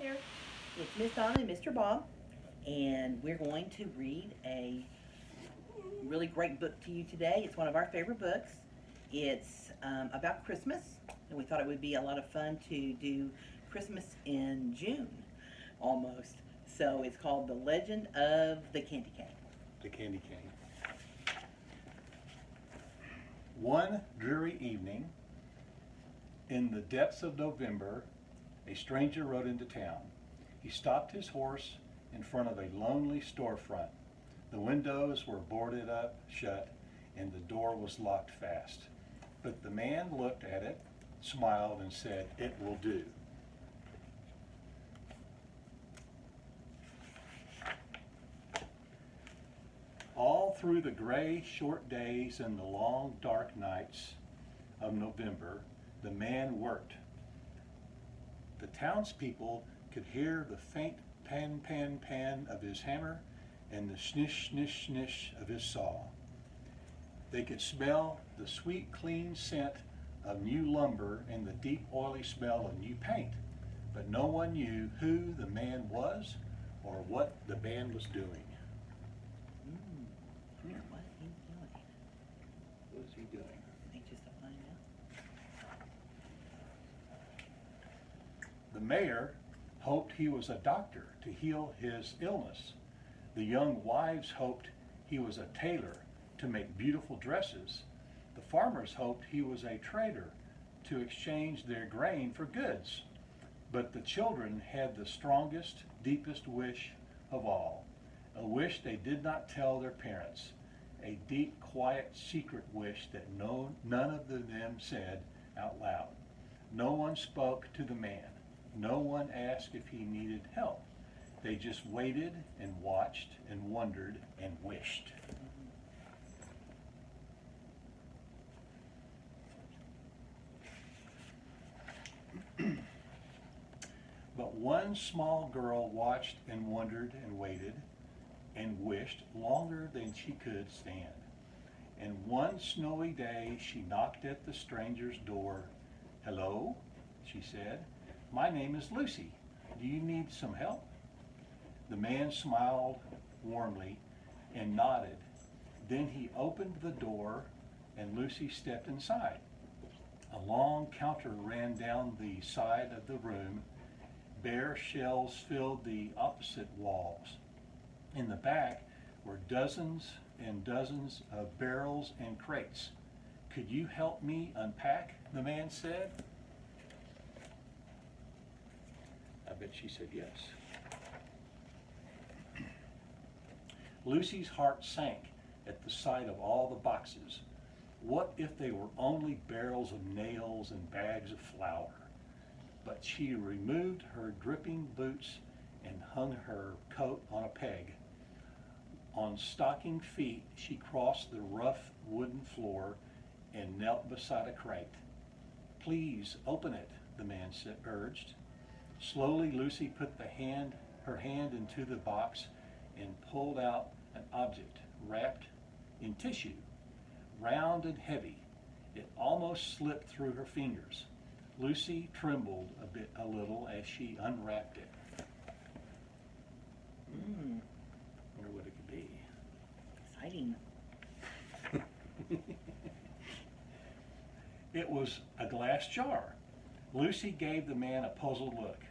there. It's Miss Donna and Mr. Bob, and we're going to read a really great book to you today. It's one of our favorite books. It's about Christmas, and we thought it would be a lot of fun to do Christmas in June, almost. So it's called The Legend of the Candy Cane. The Candy Cane. One dreary evening, in the depths of November, a stranger rode into town. He stopped his horse in front of a lonely storefront. The windows were boarded up shut, and the door was locked fast. But the man looked at it, smiled, and said, "It will do." All through the gray, short days and the long, dark nights of November, the man worked. The townspeople could hear the faint pan, pan, pan of his hammer and the snish, snish, snish of his saw. They could smell the sweet, clean scent of new lumber and the deep, oily smell of new paint, but no one knew who the man was or what the man was doing. Wonder what he's doing. What is he doing? Anxious to find out. The mayor hoped he was a doctor to heal his illness. The young wives hoped he was a tailor to make beautiful dresses. The farmers hoped he was a trader to exchange their grain for goods. But the children had the strongest, deepest wish of all, a wish they did not tell their parents, a deep, quiet, secret wish that none of them said out loud. No one spoke to the man. No one asked if he needed help. They just waited and watched and wondered and wished. But one small girl watched and wondered and waited and wished longer than she could stand. And one snowy day she knocked at the stranger's door. "Hello," she said. "My name is Lucy. Do you need some help?" The man smiled warmly and nodded. Then he opened the door and Lucy stepped inside. A long counter ran down the side of the room. Bare shelves filled the opposite walls. In the back were dozens and dozens of barrels and crates. "Could you help me unpack?" the man said. I bet she said yes. Lucy's heart sank at the sight of all the boxes. What if they were only barrels of nails and bags of flour? But she removed her dripping boots and hung her coat on a peg. On stocking feet, she crossed the rough wooden floor and knelt beside a crate. "Please open it," the man urged. Slowly, Lucy put her hand into the box and pulled out an object wrapped in tissue, round and heavy. It almost slipped through her fingers. Lucy trembled a little as she unwrapped it. Wonder what it could be. Exciting. It was a glass jar. Lucy gave the man a puzzled look.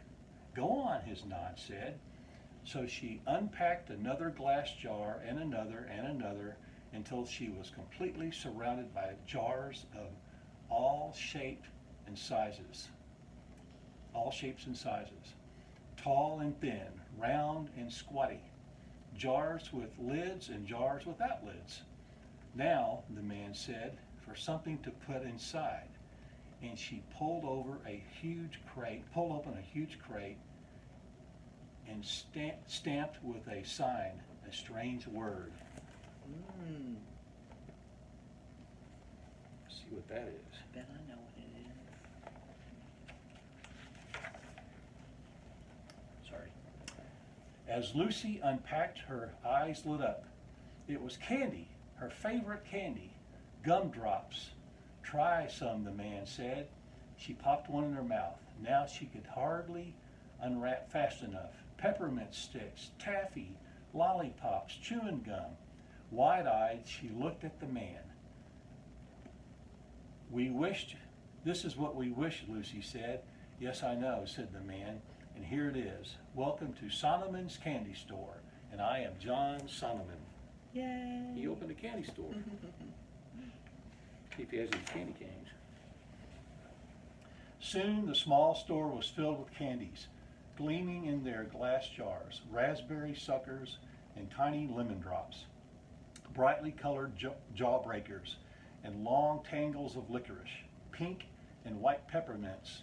"Go on," his nod said. So she unpacked another glass jar and another until she was completely surrounded by jars of all shapes and sizes. Tall and thin, round and squatty. Jars with lids and jars without lids. "Now," the man said, "for something to put inside." And she pulled open a huge crate and stamped with a sign a strange word. Let's see what that is. I bet I know what it is. Sorry. As Lucy unpacked, her eyes lit up. It was candy, her favorite candy, gumdrops. "Try some," the man said. She popped one in her mouth. Now she could hardly unwrapped fast enough. Peppermint sticks, taffy, lollipops, chewing gum. Wide-eyed, she looked at the man. This is what we wish, Lucy said. Yes, I know, said the man, and here it is. Welcome to Solomon's Candy Store, and I am John Solomon. Yay! He opened a candy store. See if he has any candy canes. Soon the small store was filled with candies, gleaming in their glass jars, raspberry suckers and tiny lemon drops, brightly colored jawbreakers, and long tangles of licorice, pink and white peppermints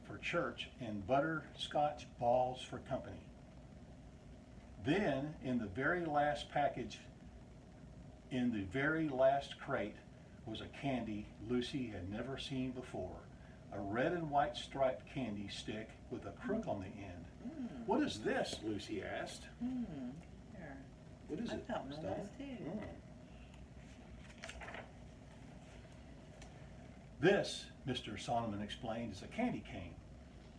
for church, and butterscotch balls for company. Then, in the very last package, in the very last crate, was a candy Lucy had never seen before. A red and white striped candy stick with a crook on the end. What is this? Lucy asked. Here. What is I it? felt one of Stella? those too. This, Mr. Solomon explained, is a candy cane.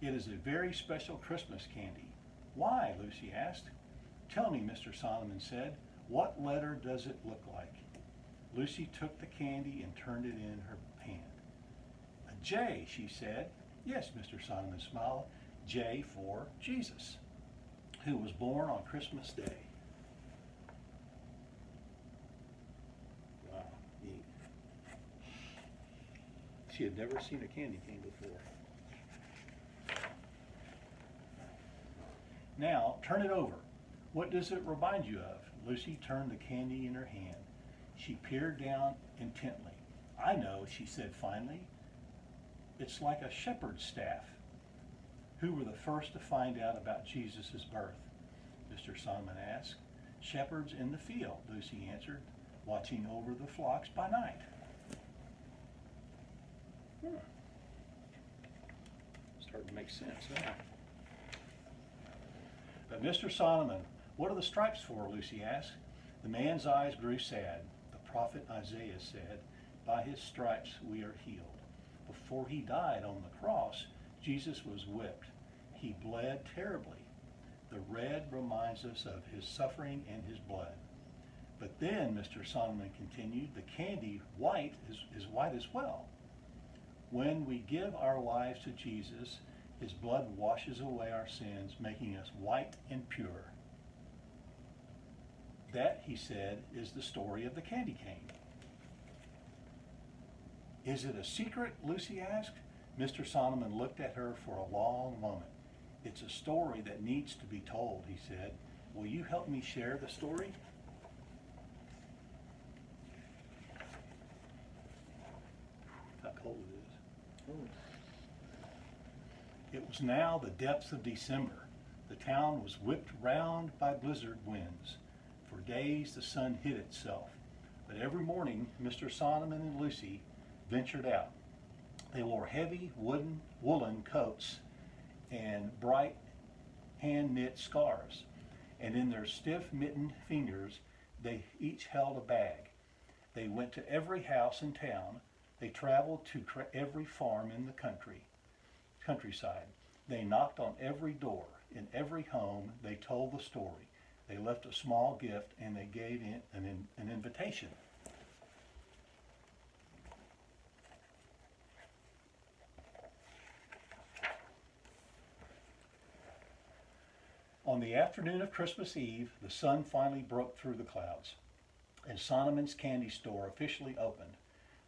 It is a very special Christmas candy. Why? Lucy asked. Tell me, Mr. Solomon said, what letter does it look like? Lucy took the candy and turned it in her hand. A J, she said. Yes, Mr. Solomon smiled. J for Jesus, who was born on Christmas Day. Wow, neat. She had never seen a candy cane before. Now, turn it over. What does it remind you of? Lucy turned the candy in her hand. She peered down intently. I know, she said finally. It's like a shepherd's staff. Who were the first to find out about Jesus' birth? Mr. Solomon asked. Shepherds in the field, Lucy answered, watching over the flocks by night. Starting to make sense, huh? But Mr. Solomon, what are the stripes for? Lucy asked. The man's eyes grew sad. The prophet Isaiah said, by his stripes we are healed. Before he died on the cross, Jesus was whipped. He bled terribly. The red reminds us of his suffering and his blood. But then, Mr. Solomon continued, the candy white is white as well. When we give our lives to Jesus, his blood washes away our sins, making us white and pure. That, he said, is the story of the candy cane. Is it a secret? Lucy asked. Mr. Solomon looked at her for a long moment. It's a story that needs to be told, he said. Will you help me share the story? How cold it is. Ooh. It was now the depths of December. The town was whipped round by blizzard winds. For days the sun hid itself. But every morning, Mr. Solomon and Lucy ventured out. They wore heavy woolen coats and bright hand-knit scarves. And in their stiff-mittened fingers, they each held a bag. They went to every house in town. They traveled to every farm in the countryside. They knocked on every door. In every home, they told the story. They left a small gift and they gave in an invitation. On the afternoon of Christmas Eve, the sun finally broke through the clouds, and Solomon's candy store officially opened.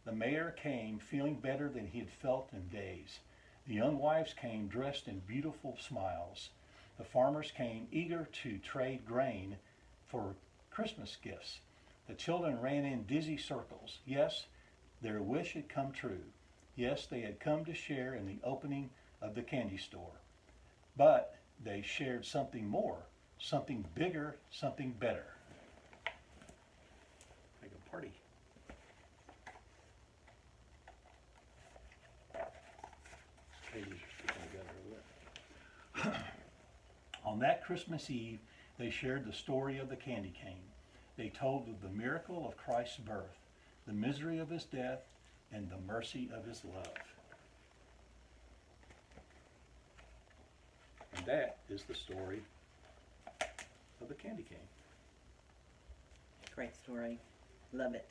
The mayor came feeling better than he had felt in days. The young wives came dressed in beautiful smiles. The farmers came eager to trade grain for Christmas gifts. The children ran in dizzy circles. Yes, their wish had come true. Yes, they had come to share in the opening of the candy store. But they shared something more, something bigger, something better. Make a party. Pages are sticking together. On that Christmas Eve, they shared the story of the candy cane. They told of the miracle of Christ's birth, the misery of his death, and the mercy of his love. And that is the story of the candy cane. Great story. Love it.